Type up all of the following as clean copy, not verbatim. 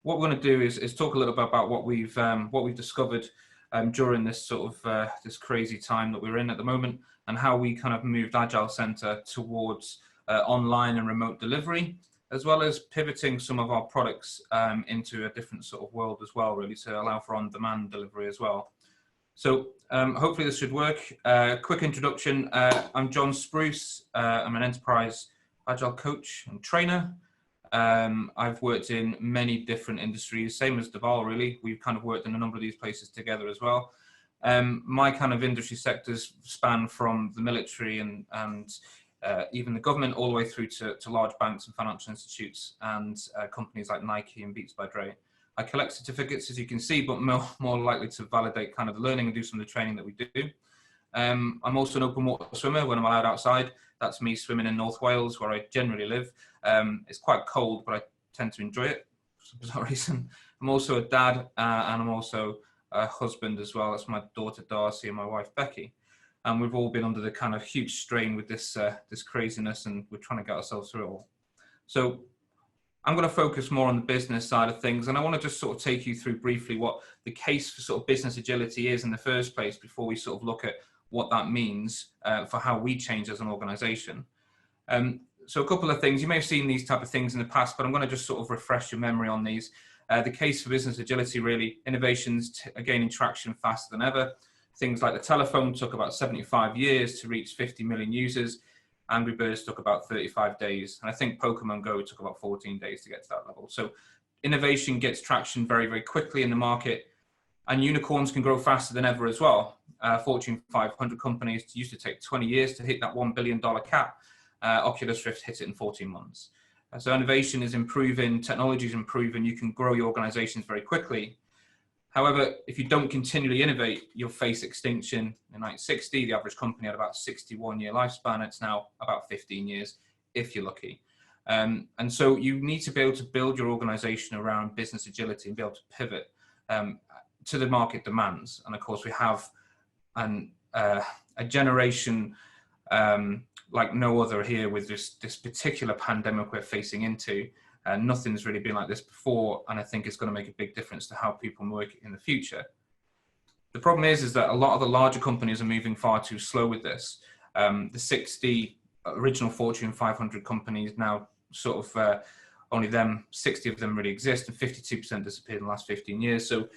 what we're going to do is talk a little bit about what we've discovered during this sort of this crazy time that we're in at the moment, and how we kind of moved Agile Centre towards online and remote delivery, as well as pivoting some of our products into a different sort of world as well, really, to allow for on-demand delivery as well. So hopefully this should work. Quick introduction, I'm Jon Spruce. I'm an enterprise Agile coach and trainer. I've worked in many different industries, same as Deval really. We've kind of worked in a number of these places together as well. My kind of industry sectors span from the military and even the government, all the way through to large banks and financial institutes and companies like Nike and Beats by Dre. I collect certificates, as you can see, but more likely to validate kind of the learning and do some of the training that we do. I'm also an open water swimmer when I'm allowed outside. That's me swimming in North Wales, where I generally live. It's quite cold, but I tend to enjoy it for some bizarre reason. I'm also a dad, and I'm also a husband as well. That's my daughter Darcy and my wife Becky. And we've all been under the kind of huge strain with this this craziness, and we're trying to get ourselves through it all. So I'm going to focus more on the business side of things, and I want to just sort of take you through briefly what the case for sort of business agility is in the first place before we sort of look at what that means for how we change as an organization. So a couple of things, you may have seen these type of things in the past, but I'm going to just sort of refresh your memory on these. The case for business agility, really, innovations are gaining traction faster than ever. Things like the telephone took about 75 years to reach 50 million users. Angry Birds took about 35 days. And I think Pokemon Go took about 14 days to get to that level. So innovation gets traction very, very quickly in the market, and unicorns can grow faster than ever as well. Fortune 500 companies used to take 20 years to hit that $1 billion cap. Oculus Rift hit it in 14 months. So innovation is improving, technology is improving, you can grow your organizations very quickly. However, if you don't continually innovate, you'll face extinction. In 1960, the average company had about 61-year lifespan. It's now about 15 years, if you're lucky. And so you need to be able to build your organization around business agility and be able to pivot to the market demands. And of course, we have a generation like no other here with this particular pandemic we're facing into. Nothing's really been like this before, and I think it's going to make a big difference to how people work in the future. The problem is that a lot of the larger companies are moving far too slow with this. The 60 original Fortune 500 companies now sort of only 60 of them really exist, and 52% disappeared in the last 15 years. So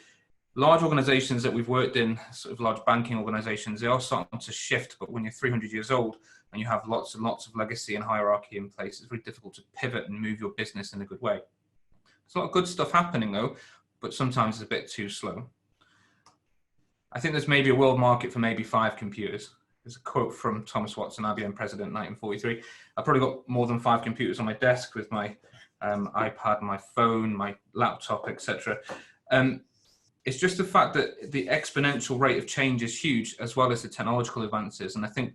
large organizations that we've worked in, sort of large banking organizations, they are starting to shift, but when you're 300 years old and you have lots and lots of legacy and hierarchy in place, it's really difficult to pivot and move your business in a good way. There's a lot of good stuff happening though, but sometimes it's a bit too slow. I think there's maybe a world market for maybe 5 computers. There's a quote from Thomas Watson, IBM president, 1943. I've probably got more than 5 computers on my desk with my iPad, my phone, my laptop, etc. It's just the fact that the exponential rate of change is huge, as well as the technological advances. And I think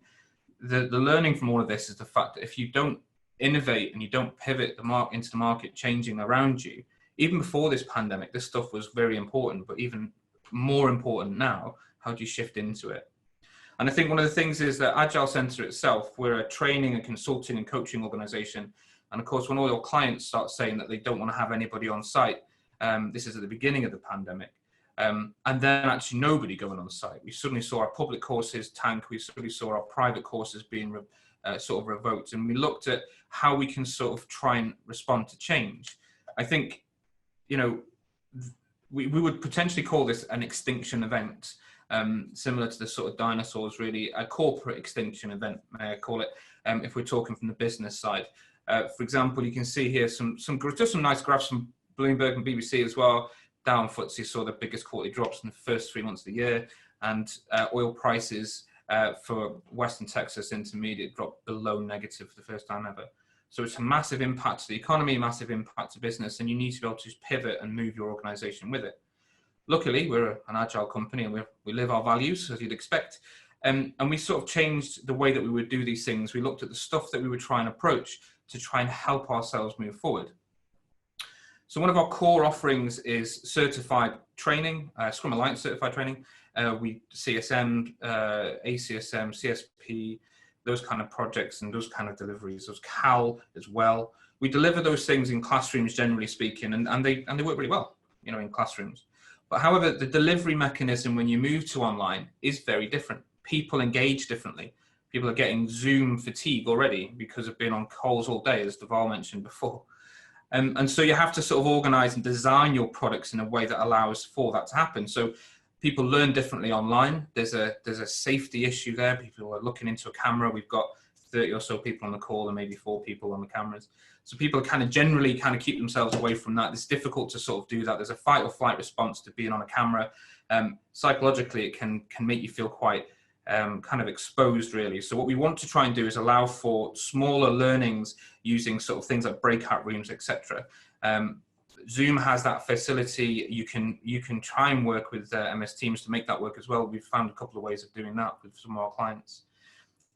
the learning from all of this is the fact that if you don't innovate and you don't pivot into the market changing around you, even before this pandemic, this stuff was very important, but even more important now, how do you shift into it? And I think one of the things is that Agile Centre itself, we're a training and consulting and coaching organization. And of course, when all your clients start saying that they don't want to have anybody on site, this is at the beginning of the pandemic, and then actually nobody going on site. We suddenly saw our public courses tank. We suddenly saw our private courses being sort of revoked. And we looked at how we can sort of try and respond to change. I think, you know, we would potentially call this an extinction event, similar to the sort of dinosaurs, really, a corporate extinction event, may I call it, if we're talking from the business side. For example, you can see here just some nice graphs from Bloomberg and BBC as well. Dow and FTSE saw the biggest quarterly drops in the first 3 months of the year, and oil prices for Western Texas Intermediate dropped below negative for the first time ever. So it's a massive impact to the economy, massive impact to business, and you need to be able to pivot and move your organization with it. Luckily, we're an agile company and we live our values, as you'd expect. And we sort of changed the way that we would do these things. We looked at the stuff that we would try and approach to try and help ourselves move forward. So one of our core offerings is certified training, Scrum Alliance Certified training. We CSM, ACSM, CSP, those kind of projects and those kind of deliveries. There's CAL as well. we deliver those things in classrooms, generally speaking, and they work really well, you know, in classrooms. But however, the delivery mechanism when you move to online is very different. People engage differently. People are getting Zoom fatigue already because of being on calls all day, as Deval mentioned before. And so you have to sort of organize and design your products in a way that allows for that to happen. So people learn differently online. There's a safety issue there. People are looking into a camera. We've got 30 or so people on the call and maybe 4 people on the cameras. So people kind of generally kind of keep themselves away from that. It's difficult to sort of do that. There's a fight or flight response to being on a camera. Psychologically, it can make you feel quite kind of exposed, really. So what we want to try and do is allow for smaller learnings using sort of things like breakout rooms, etc. Zoom has that facility. You can try and work with MS Teams to make that work as well. We've found a couple of ways of doing that with some of our clients.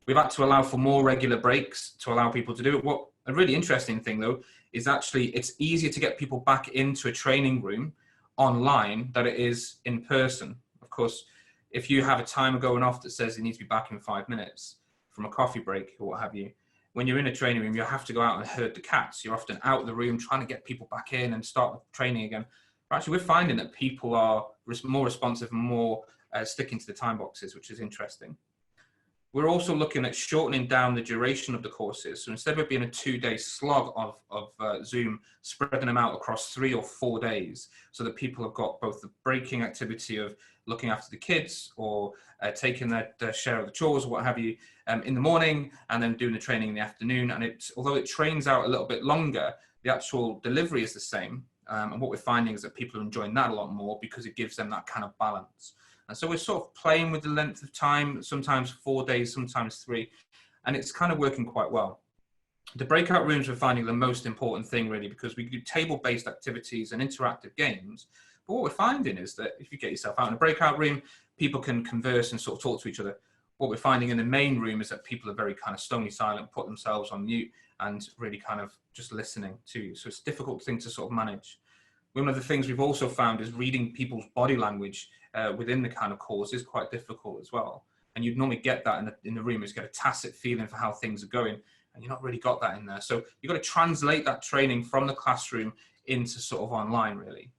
We've had to allow for more regular breaks to allow people to do it. What a really interesting thing, though, is actually it's easier to get people back into a training room online than it is in person. Of course, if you have a timer going off that says you need to be back in 5 minutes from a coffee break or what have you, when you're in a training room, you have to go out and herd the cats. You're often out of the room trying to get people back in and start training again. But actually, we're finding that people are more responsive and more sticking to the time boxes, which is interesting. We're also looking at shortening down the duration of the courses. So instead of it being a 2-day slog of Zoom, spreading them out across 3 or 4 days so that people have got both the breaking activity of looking after the kids or taking their share of the chores or what have you in the morning and then doing the training in the afternoon. And although it trains out a little bit longer, the actual delivery is the same. And what we're finding is that people are enjoying that a lot more because it gives them that kind of balance. And so we're sort of playing with the length of time, sometimes 4 days, sometimes 3, and it's kind of working quite well. The breakout rooms we're finding the most important thing, really, because we do table-based activities and interactive games. But what we're finding is that if you get yourself out in a breakout room, people can converse and sort of talk to each other. What we're finding in the main room is that people are very kind of stony silent, put themselves on mute and really kind of just listening to you. So it's a difficult thing to sort of manage. One of the things we've also found is reading people's body language within the kind of course is quite difficult as well. And you'd normally get that in the room, is get a tacit feeling for how things are going. And you've not really got that in there. So you've got to translate that training from the classroom into sort of online, really.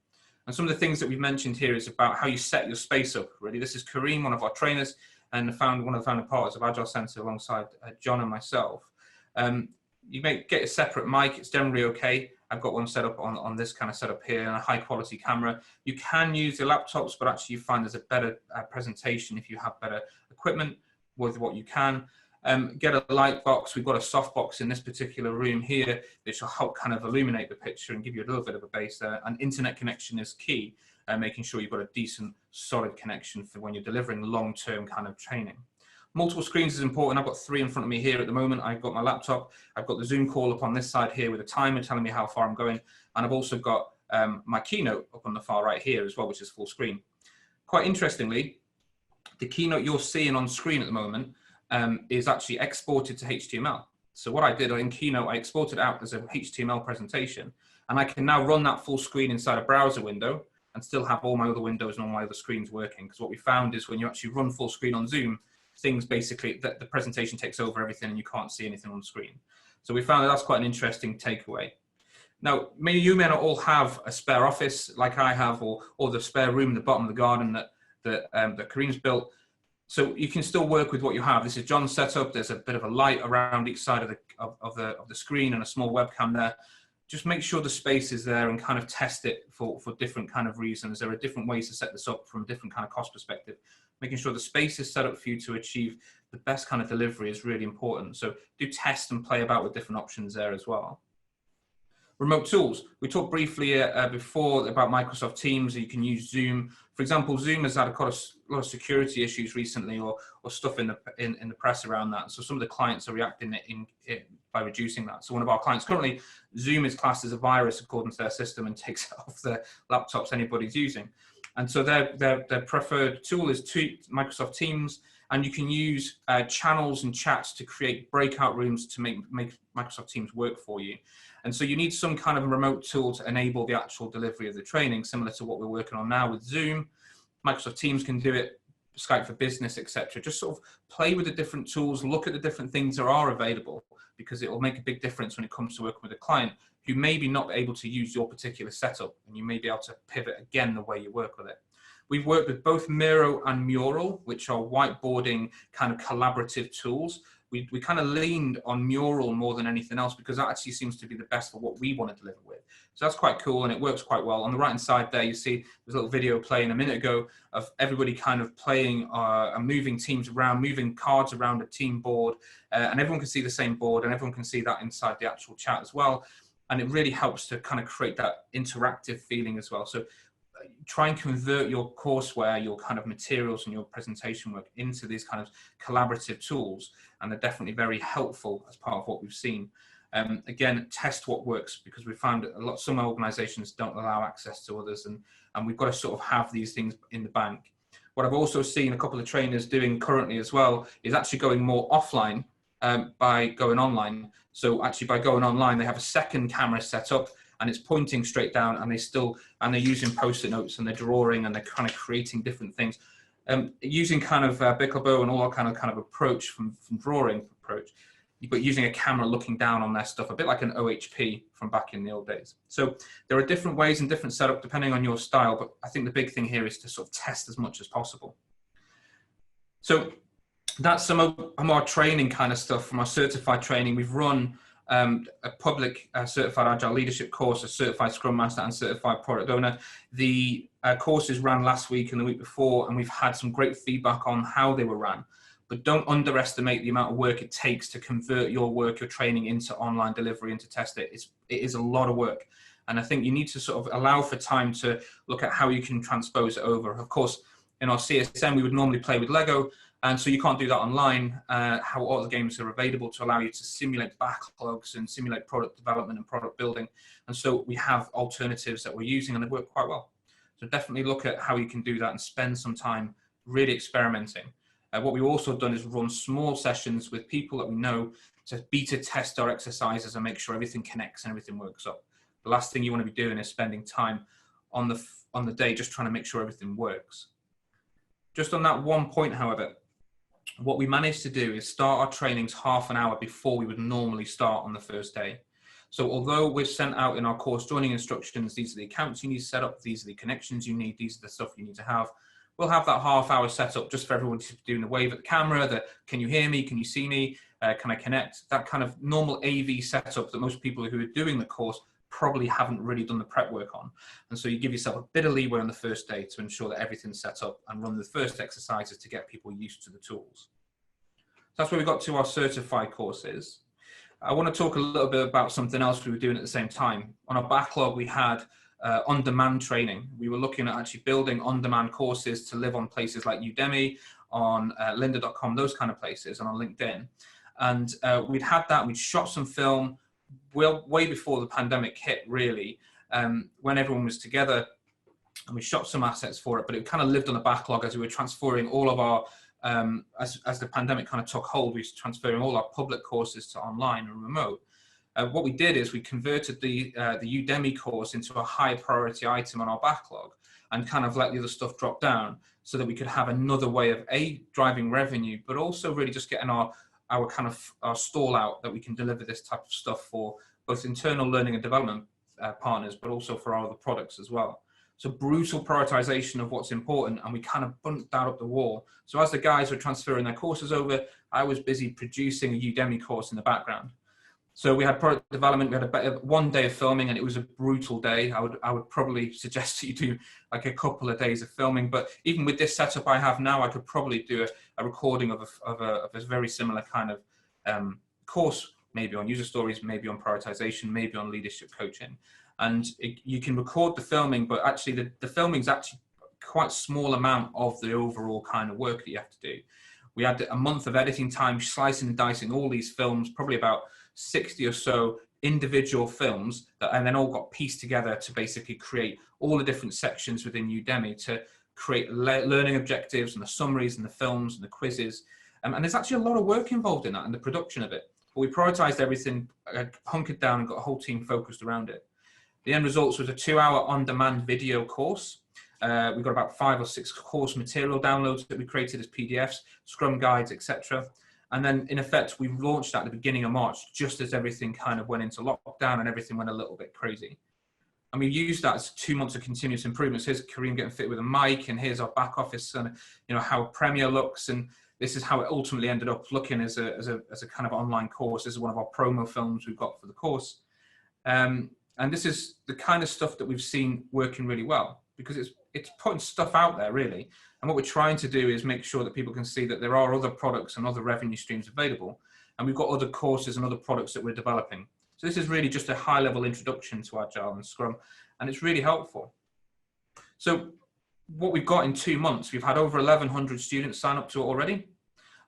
And some of the things that we've mentioned here is about how you set your space up, really. This is Karim, one of our trainers, and one of the founding partners of Agile Centre alongside Jon and myself. You may get a separate mic, it's generally okay. I've got one set up on this kind of setup here and a high quality camera. You can use the laptops, but actually you find there's a better presentation if you have better equipment with what you can. Get a light box. We've got a soft box in this particular room here, which will help kind of illuminate the picture and give you a little bit of a base there. And internet connection is key, making sure you've got a decent, solid connection for when you're delivering long-term kind of training. Multiple screens is important. I've got 3 in front of me here at the moment. I've got my laptop. I've got the Zoom call up on this side here with a timer telling me how far I'm going. And I've also got my keynote up on the far right here as well, which is full screen. Quite interestingly, the keynote you're seeing on screen at the moment is actually exported to HTML. So what I did in Keynote, I exported out as a HTML presentation, and I can now run that full screen inside a browser window and still have all my other windows and all my other screens working. Because what we found is when you actually run full screen on Zoom, things basically, that the presentation takes over everything and you can't see anything on the screen. So we found that that's quite an interesting takeaway. Now, you may not all have a spare office like I have, or the spare room in the bottom of the garden that Karim's built. So you can still work with what you have. This is Jon's setup. There's a bit of a light around each side of the screen and a small webcam there. Just make sure the space is there and kind of test it for different kind of reasons. There are different ways to set this up from a different kind of cost perspective. Making sure the space is set up for you to achieve the best kind of delivery is really important. So do test and play about with different options there as well. Remote tools. We talked briefly before about Microsoft Teams. You can use Zoom. For example, Zoom has had a lot of security issues recently, or stuff in the press around that. So some of the clients are reacting by reducing that. So one of our clients currently, Zoom is classed as a virus according to their system and takes it off the laptops anybody's using. And so their preferred tool is Microsoft Teams, and you can use channels and chats to create breakout rooms to make Microsoft Teams work for you. And so you need some kind of remote tool to enable the actual delivery of the training, similar to what we're working on now with Zoom. Microsoft Teams can do it. Skype for Business, etc. Just sort of play with the different tools, look at the different things that are available, because it will make a big difference when it comes to working with a client who may be not able to use your particular setup, and you may be able to pivot again the way you work with it. We've worked with both Miro and Mural, which are whiteboarding kind of collaborative tools. We kind of leaned on Mural more than anything else because that actually seems to be the best for what we want to deliver with. So that's quite cool, and it works quite well. On the right-hand side there, you see there's a little video playing a minute ago of everybody kind of playing and moving teams around, moving cards around a team board, and everyone can see the same board, and everyone can see that inside the actual chat as well. And it really helps to kind of create that interactive feeling as well. So try and convert your courseware, your kind of materials and your presentation work into these kind of collaborative tools. And they're definitely very helpful as part of what we've seen. Again, test what works, because we found some organizations don't allow access to others, and we've got to sort of have these things in the bank. What I've also seen a couple of trainers doing currently as well is actually going more offline by going online. So actually by going online, they have a second camera set up, and it's pointing straight down, and they're using post-it notes, and they're drawing, and they're kind of creating different things, using kind of Bicklebow and all that kind of approach from drawing approach, but using a camera looking down on their stuff, a bit like an OHP from back in the old days. So there are different ways and different setup depending on your style, but I think the big thing here is to sort of test as much as possible. So that's some of our training kind of stuff from our certified training. We've run a public certified Agile leadership course, a certified Scrum Master and certified product owner. The courses ran last week and the week before, and we've had some great feedback on how they were ran. But don't underestimate the amount of work it takes to convert your work, your training into online delivery and to test it. It is a lot of work. And I think you need to sort of allow for time to look at how you can transpose it over. Of course, in our CSM, we would normally play with Lego. And so you can't do that online. How all the games are available to allow you to simulate backlogs and simulate product development and product building. And so we have alternatives that we're using, and they work quite well. So definitely look at how you can do that and spend some time really experimenting. What we've also done is run small sessions with people that we know to beta test our exercises and make sure everything connects and everything works up. The last thing you want to be doing is spending time on the day just trying to make sure everything works. Just on that one point, however, what we managed to do is start our trainings half an hour before we would normally start on the first day. So although we've sent out in our course joining instructions, these are the accounts you need to set up, these are the connections you need, these are the stuff you need to have, we'll have that half hour set up just for everyone to do the wave at the camera, the can you hear me, can you see me, can I connect, that kind of normal AV setup that most people who are doing the course probably haven't really done the prep work on. And so you give yourself a bit of leeway on the first day to ensure that everything's set up and run the first exercises to get people used to the tools. So that's where we got to our certified courses. I want to talk a little bit about something else we were doing at the same time. On our backlog, we had on-demand training. We were looking at actually building on-demand courses to live on places like Udemy, on lynda.com, those kind of places, and on LinkedIn. And we'd had that, we'd shot some film, well, way before the pandemic hit, really, when everyone was together, and we shot some assets for it, but it kind of lived on a backlog as we were transferring all of our, as the pandemic kind of took hold, we were transferring all our public courses to online and remote. What we did is we converted the Udemy course into a high priority item on our backlog and kind of let the other stuff drop down so that we could have another way of driving revenue, but also really just getting our stall out that we can deliver this type of stuff for both internal learning and development partners, but also for our other products as well. So brutal prioritization of what's important, and we kind of bumped that up the wall. So as the guys were transferring their courses over, I was busy producing a Udemy course in the background. So we had product development, we had one day of filming, and it was a brutal day. I would probably suggest that you do like a couple of days of filming, but even with this setup I have now, I could probably do a recording of a very similar kind of course, maybe on user stories, maybe on prioritization, maybe on leadership coaching. And you can record the filming, but actually the filming is actually quite a small amount of the overall kind of work that you have to do. We had a month of editing time, slicing and dicing all these films, probably about 60 or so individual films and then all got pieced together to basically create all the different sections within Udemy to create learning objectives and the summaries and the films and the quizzes. And there's actually a lot of work involved in that and the production of it. But we prioritized everything, hunkered down and got a whole team focused around it. The end results was a 2-hour on-demand video course. We've got about 5 or 6 course material downloads that we created as PDFs, Scrum guides, etc. And then in effect, we launched at the beginning of March, just as everything kind of went into lockdown and everything went a little bit crazy. And we used that as 2 months of continuous improvements. Here's Karim getting fit with a mic, and here's our back office, and how Premiere looks, and this is how it ultimately ended up looking as a kind of online course. This is one of our promo films we've got for the course. And this is the kind of stuff that we've seen working really well, because it's putting stuff out there, really. And what we're trying to do is make sure that people can see that there are other products and other revenue streams available. And we've got other courses and other products that we're developing. So this is really just a high-level introduction to Agile and Scrum, and it's really helpful. So what we've got in 2 months, we've had over 1,100 students sign up to it already.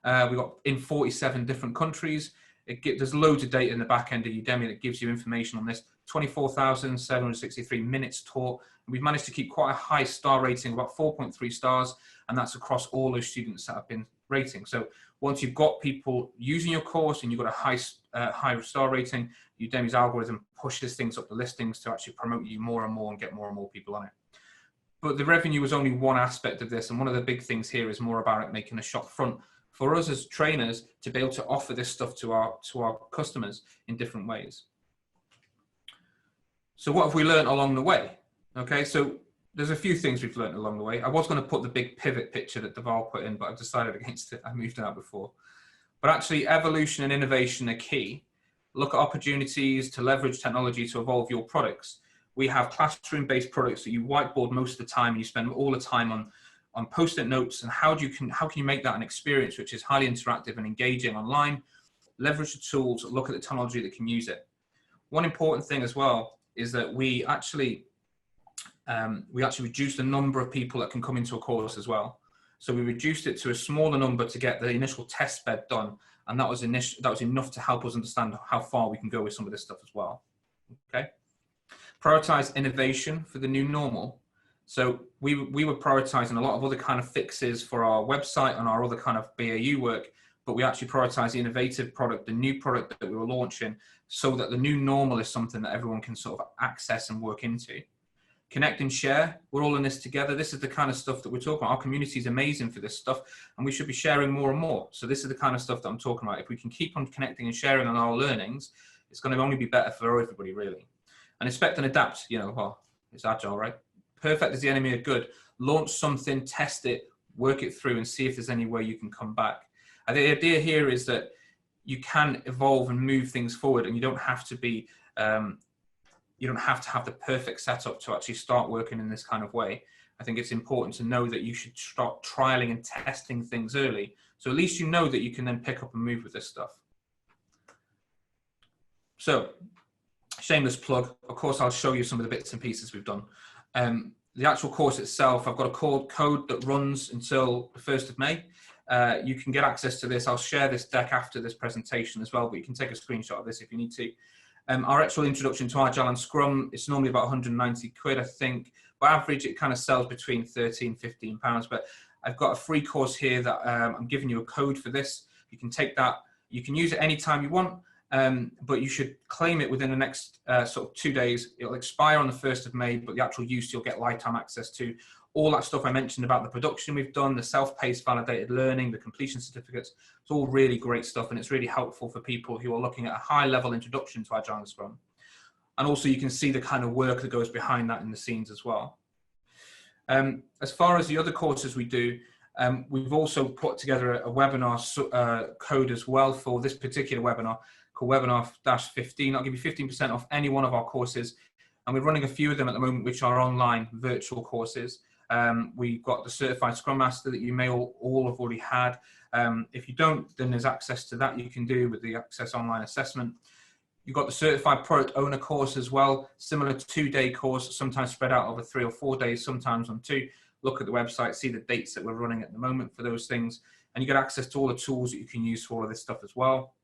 We've got in 47 different countries. There's loads of data in the back end of Udemy that gives you information on this. 24,763 minutes taught. And we've managed to keep quite a high star rating, about 4.3 stars, and that's across all those students that have been rating. So once you've got people using your course and you've got a high star rating, Udemy's algorithm pushes things up the listings to actually promote you more and more and get more and more people on it. But the revenue was only one aspect of this, and one of the big things here is more about it making a shop front for us as trainers to be able to offer this stuff to our customers in different ways. So what have we learned along the way? Okay, so there's a few things we've learned along the way. I was going to put the big pivot picture that Deval put in, but I've decided against it. I moved it out before. But actually, evolution and innovation are key. Look at opportunities to leverage technology to evolve your products. We have classroom-based products that you whiteboard most of the time, and you spend all the time on post-it notes. And how can you make that an experience which is highly interactive and engaging online? Leverage the tools, look at the technology that can use it. One important thing as well is that we actually reduced the number of people that can come into a course as well. So we reduced it to a smaller number to get the initial test bed done, and that was enough to help us understand how far we can go with some of this stuff as well. Okay. Prioritize innovation for the new normal. So we were prioritizing a lot of other kind of fixes for our website and our other kind of BAU work, but we actually prioritize the innovative product, the new product that we were launching, so that the new normal is something that everyone can sort of access and work into. Connect and share. We're all in this together. This is the kind of stuff that we're talking about. Our community is amazing for this stuff, and we should be sharing more and more. So this is the kind of stuff that I'm talking about. If we can keep on connecting and sharing on our learnings, it's going to only be better for everybody, really. And expect and adapt. Well, it's Agile, right? Perfect is the enemy of good. Launch something, test it, work it through, and see if there's any way you can come back. And the idea here is that you can evolve and move things forward, and you don't have to be you don't have to have the perfect setup to actually start working in this kind of way. I think it's important to know that you should start trialing and testing things early. So at least you know that you can then pick up and move with this stuff. So, shameless plug. Of course, I'll show you some of the bits and pieces we've done. The actual course itself, I've got a code that runs until the 1st of May. You can get access to this. I'll share this deck after this presentation as well, but you can take a screenshot of this if you need to. Our actual introduction to Agile and Scrum, it's normally about 190 quid, I think. By average, it kind of sells between 13, 15 pounds, but I've got a free course here that I'm giving you a code for this. You can take that. You can use it anytime you want, but you should claim it within the next sort of 2 days. It'll expire on the 1st of May, but the actual use you'll get lifetime access to. All that stuff I mentioned about the production we've done, the self-paced validated learning, the completion certificates, it's all really great stuff, and it's really helpful for people who are looking at a high-level introduction to Agile and Scrum. And also you can see the kind of work that goes behind that in the scenes as well. As far as the other courses we do, we've also put together a webinar code as well for this particular webinar called webinar-15. I'll give you 15% off any one of our courses. And we're running a few of them at the moment, which are online virtual courses. We've got the Certified ScrumMaster that you may all have already had. If you don't, then there's access to that you can do with the Access Online Assessment. You've got the Certified Product Owner course as well, similar 2-day course, sometimes spread out over 3 or 4 days, sometimes on 2. Look at the website, see the dates that we're running at the moment for those things, and you get access to all the tools that you can use for all of this stuff as well.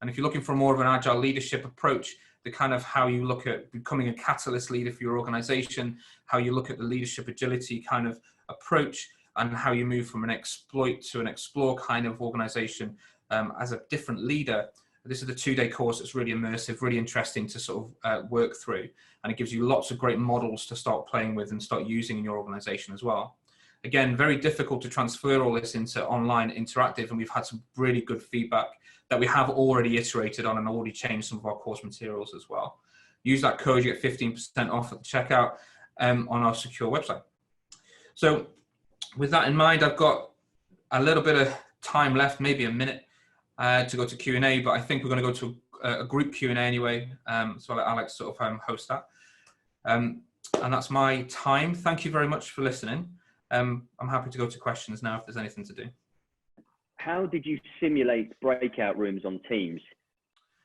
And if you're looking for more of an Agile leadership approach, the kind of how you look at becoming a catalyst leader for your organization, how you look at the leadership agility kind of approach, and how you move from an exploit to an explore kind of organization as a different leader. This is the 2-day course that's really immersive, really interesting to sort of work through. And it gives you lots of great models to start playing with and start using in your organization as well. Again, very difficult to transfer all this into online interactive, and we've had some really good feedback that we have already iterated on and already changed some of our course materials as well. Use that code, you get 15% off at the checkout on our secure website. So with that in mind, I've got a little bit of time left, maybe a minute to go to Q&A, but I think we're going to go to a group Q&A anyway, so I'll let Alex sort of host that. And that's my time. Thank you very much for listening. I'm happy to go to questions now if there's anything to do. How did you simulate breakout rooms on Teams?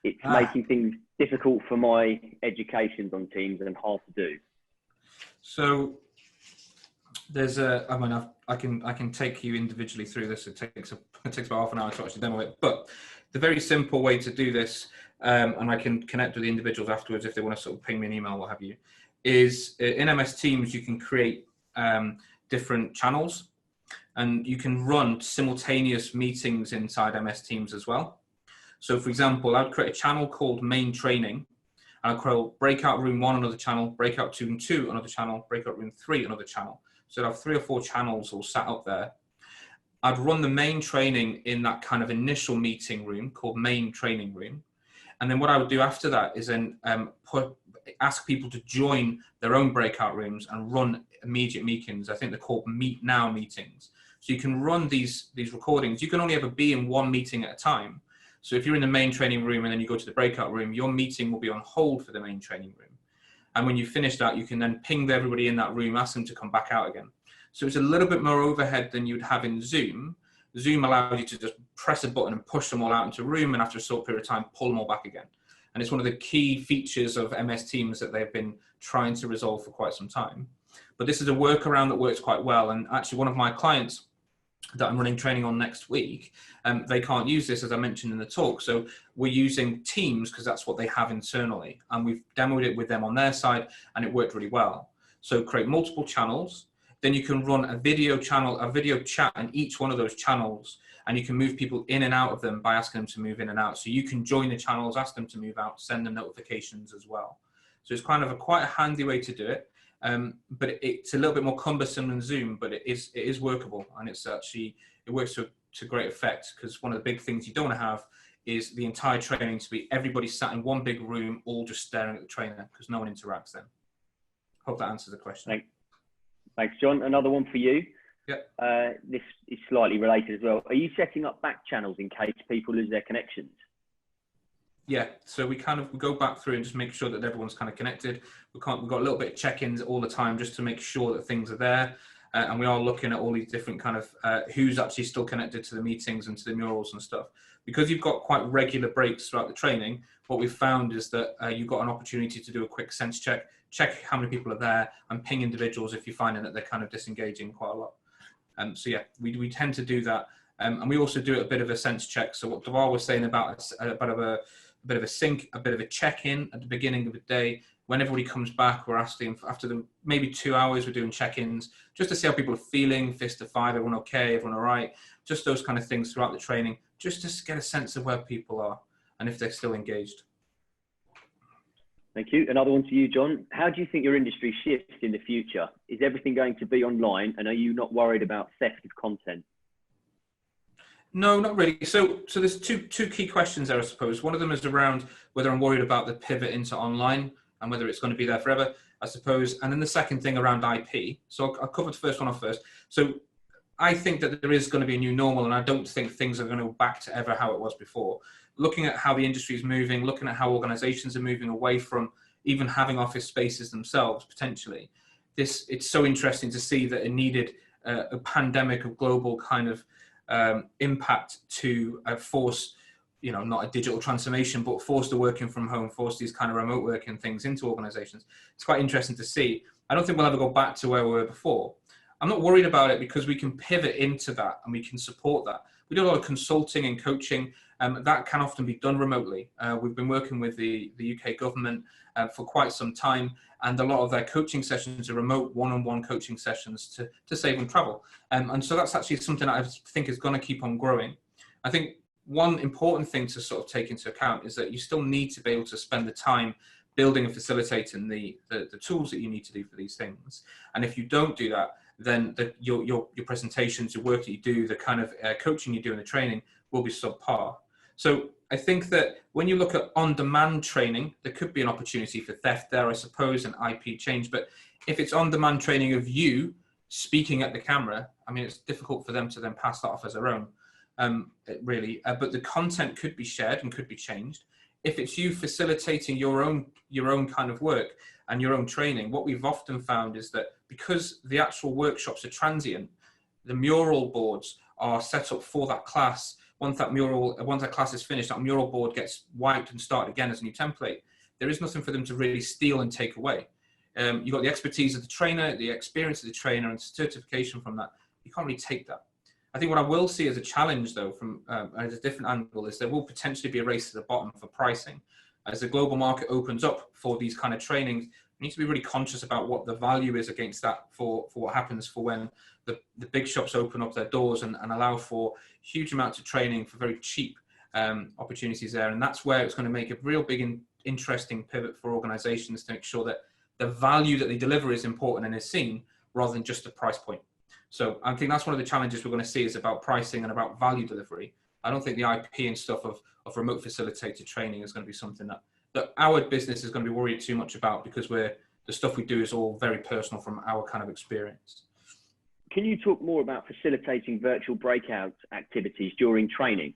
It's making things difficult for my educations on Teams and hard to do. So there's I can take you individually through this. It takes about half an hour to actually demo it, but the very simple way to do this, and I can connect with the individuals afterwards if they want to sort of ping me an email, what have you, is in MS Teams you can create different channels, and you can run simultaneous meetings inside MS Teams as well. So for example, I'd create a channel called main training. I'll call breakout room 1 another channel, breakout 2 and 2 another channel, breakout room 3 another channel. So I'd have 3 or 4 channels all sat up there. I'd run the main training in that kind of initial meeting room called main training room. And then what I would do after that is then ask people to join their own breakout rooms and run immediate meetings. I think they're called Meet Now meetings. So you can run these recordings. You can only ever be in one meeting at a time. So if you're in the main training room and then you go to the breakout room, your meeting will be on hold for the main training room. And when you finish that, you can then ping everybody in that room, ask them to come back out again. So it's a little bit more overhead than you'd have in Zoom. Zoom allows you to just press a button and push them all out into a room, and after a short period of time, pull them all back again. And it's one of the key features of MS Teams that they've been trying to resolve for quite some time. But this is a workaround that works quite well. And actually one of my clients that I'm running training on next week, they can't use this, as I mentioned in the talk. So we're using Teams because that's what they have internally. And we've demoed it with them on their side, and it worked really well. So create multiple channels. Then you can run a video channel, a video chat in each one of those channels, and you can move people in and out of them by asking them to move in and out. So you can join the channels, ask them to move out, send them notifications as well. So it's kind of quite a handy way to do it. But it's a little bit more cumbersome than Zoom, but it is workable, and it works to great effect, because one of the big things you don't want to have is the entire training to be everybody sat in one big room, all just staring at the trainer, because no one interacts then. Hope that answers the question. Thanks, John. Another one for you. Yep. This is slightly related as well. Are you setting up back channels in case people lose their connections? Yeah, so we go back through and just make sure that everyone's kind of connected. We've got a little bit of check-ins all the time just to make sure that things are there. And we are looking at all these different kind of who's actually still connected to the meetings and to the murals and stuff. Because you've got quite regular breaks throughout the training, what we've found is that you've got an opportunity to do a quick sense check how many people are there, and ping individuals if you're finding that they're kind of disengaging quite a lot. So yeah, we tend to do that. And we also do a bit of a sense check. So what Dewar was saying about a bit of a sync, a bit of a check-in at the beginning of the day. When everybody comes back, we're asking after maybe 2 hours, we're doing check-ins just to see how people are feeling, fist to five, everyone okay, everyone all right, just those kind of things throughout the training, just to get a sense of where people are and if they're still engaged. Thank you. Another one to you, John. How do you think your industry shifts in the future? Is everything going to be online, and are you not worried about theft of content? No, not really. So there's two key questions there, I suppose. One of them is around whether I'm worried about the pivot into online and whether it's going to be there forever, I suppose. And then the second thing around IP. So I'll cover the first one off first. So I think that there is going to be a new normal, and I don't think things are going to go back to ever how it was before. Looking at how the industry is moving, looking at how organizations are moving away from even having office spaces themselves, potentially. It's so interesting to see that it needed a pandemic of global kind of impact to force, not a digital transformation, but force the working from home, force these kind of remote working things into organizations. It's quite interesting to see. I don't think we'll ever go back to where we were before. I'm not worried about it because we can pivot into that and we can support that. We do a lot of consulting and coaching. That can often be done remotely. We've been working with the UK government for quite some time, and a lot of their coaching sessions are remote one-on-one coaching sessions to save on travel. And so that's actually something that I think is going to keep on growing. I think one important thing to sort of take into account is that you still need to be able to spend the time building and facilitating the tools that you need to do for these things. And if you don't do that, then your presentations, your work that you do, the kind of coaching you do and the training will be subpar. So I think that when you look at on-demand training, there could be an opportunity for theft there, I suppose, and IP change. But if it's on-demand training of you speaking at the camera, I mean, it's difficult for them to then pass that off as their own, really. But the content could be shared and could be changed. If it's you facilitating your own kind of work and your own training, what we've often found is that because the actual workshops are transient, the mural boards are set up for that class. Once that class is finished, that mural board gets wiped and started again as a new template. There is nothing for them to really steal and take away. You've got the expertise of the trainer, the experience of the trainer, and certification from that. You can't really take that. I think what I will see as a challenge, though, from as a different angle, is there will potentially be a race to the bottom for pricing. As the global market opens up for these kind of trainings, we need to be really conscious about what the value is against that for what happens for when the big shops open up their doors and allow for huge amounts of training for very cheap opportunities there. And that's where it's going to make a real big interesting pivot for organizations to make sure that the value that they deliver is important and is seen rather than just a price point. So I think that's one of the challenges we're going to see is about pricing and about value delivery. I don't think the IP and stuff of remote facilitated training is going to be something that our business is going to be worried too much about, because the stuff we do is all very personal from our kind of experience. Can you talk more about facilitating virtual breakout activities during training?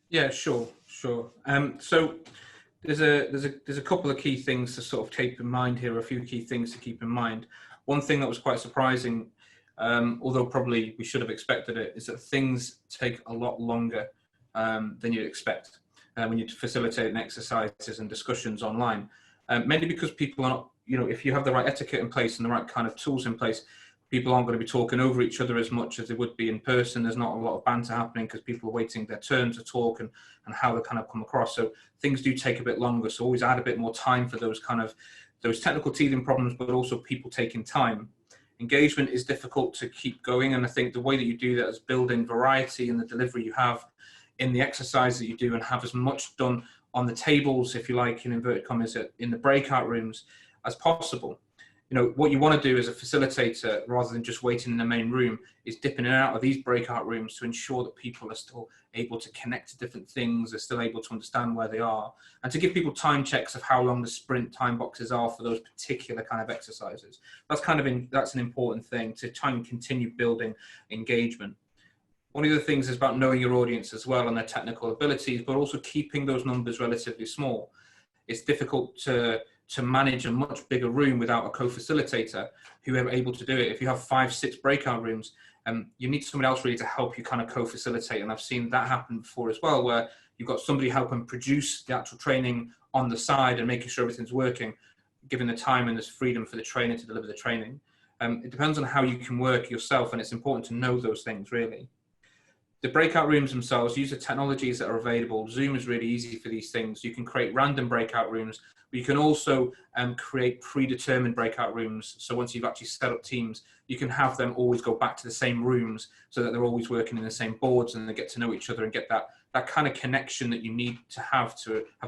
Yeah, sure. So there's a couple of key things to sort of keep in mind here, a few key things to keep in mind. One thing that was quite surprising, although probably we should have expected it, is that things take a lot longer than you'd expect when you facilitate exercises and discussions online. Mainly because people are not, if you have the right etiquette in place and the right kind of tools in place, people aren't going to be talking over each other as much as they would be in person. There's not a lot of banter happening because people are waiting their turn to talk and how they kind of come across. So things do take a bit longer. So always add a bit more time for those technical teething problems, but also people taking time. Engagement is difficult to keep going. And I think the way that you do that is building variety in the delivery you have in the exercise that you do, and have as much done on the tables, if you like, in inverted commas, in the breakout rooms as possible. What you want to do as a facilitator, rather than just waiting in the main room, is dipping in and out of these breakout rooms to ensure that people are still able to connect to different things, are still able to understand where they are, and to give people time checks of how long the sprint time boxes are for those particular kind of exercises. That's an important thing to try and continue building engagement. One of the things is about knowing your audience as well and their technical abilities, but also keeping those numbers relatively small. It's difficult to manage a much bigger room without a co-facilitator who are able to do it. If you have 5-6 breakout rooms, you need somebody else really to help you kind of co-facilitate. And I've seen that happen before as well, where you've got somebody helping produce the actual training on the side and making sure everything's working, giving the time and there's freedom for the trainer to deliver the training. It depends on how you can work yourself, and it's important to know those things really. The breakout rooms themselves, use the technologies that are available. Zoom is really easy for these things. You can create random breakout rooms, but you can also create predetermined breakout rooms. So once you've actually set up teams, you can have them always go back to the same rooms so that they're always working in the same boards and they get to know each other and get that kind of connection that you need to have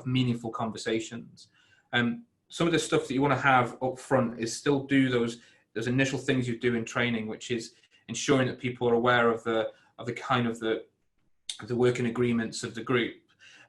meaningful conversations. Some of the stuff that you want to have up front is still do those initial things you do in training, which is ensuring that people are aware of the working agreements of the group,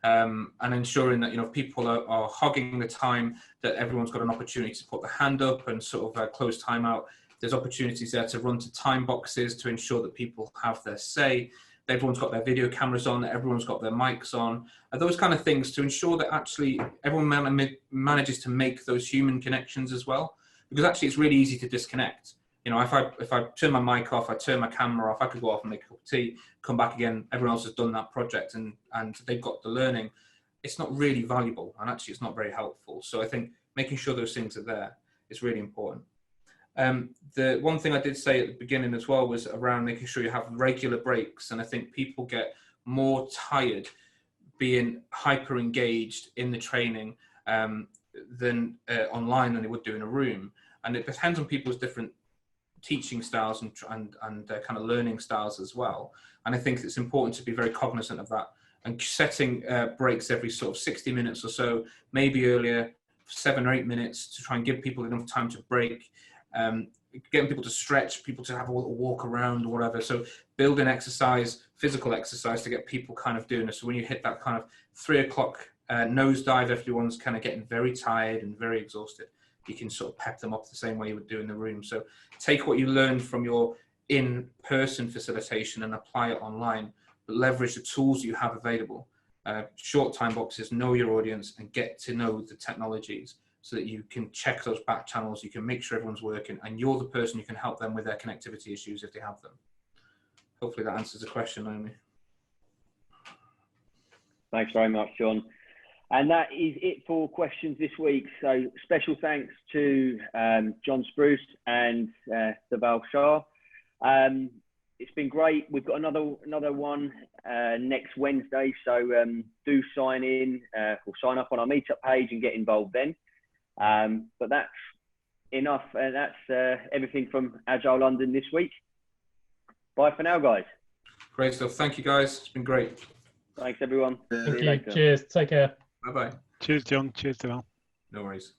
and ensuring that if people are hogging the time, that everyone's got an opportunity to put the hand up and sort of close time out. There's opportunities there to run to time boxes to ensure that people have their say. Everyone's got their video cameras on, everyone's got their mics on, those kind of things to ensure that actually everyone manages to make those human connections as well, because actually it's really easy to disconnect. If I turn my mic off, I turn my camera off, I could go off and make a cup of tea, come back again, everyone else has done that project and they've got the learning. It's not really valuable, and actually it's not very helpful. So I think making sure those things are there is really important. The one thing I did say at the beginning as well was around making sure you have regular breaks, and I think people get more tired being hyper engaged in the training than online than they would do in a room. And it depends on people's different teaching styles and kind of learning styles as well. And I think it's important to be very cognizant of that and setting breaks every sort of 60 minutes or so, maybe earlier, 7 or 8 minutes, to try and give people enough time to break, getting people to stretch, people to have a walk around or whatever. So building exercise, physical exercise, to get people kind of doing this. So when you hit that kind of 3 o'clock nosedive, everyone's kind of getting very tired and very exhausted, you can sort of pep them up the same way you would do in the room. So take what you learned from your in-person facilitation and apply it online, but leverage the tools you have available. Short time boxes, know your audience, and get to know the technologies so that you can check those back channels, you can make sure everyone's working, and you're the person who can help them with their connectivity issues if they have them. Hopefully that answers the question, Naomi. Thanks very much, Jon. And that is it for questions this week. So special thanks to Jon Spruce and Dhaval Shah. It's been great. We've got another one next Wednesday. So do sign in or sign up on our meetup page and get involved then. But that's enough. And that's everything from Agile London this week. Bye for now, guys. Great stuff. Thank you, guys. It's been great. Thanks, everyone. Thank you. Cheers. Take care. Bye-bye. Cheers, Jon. Cheers, Dhaval. No worries.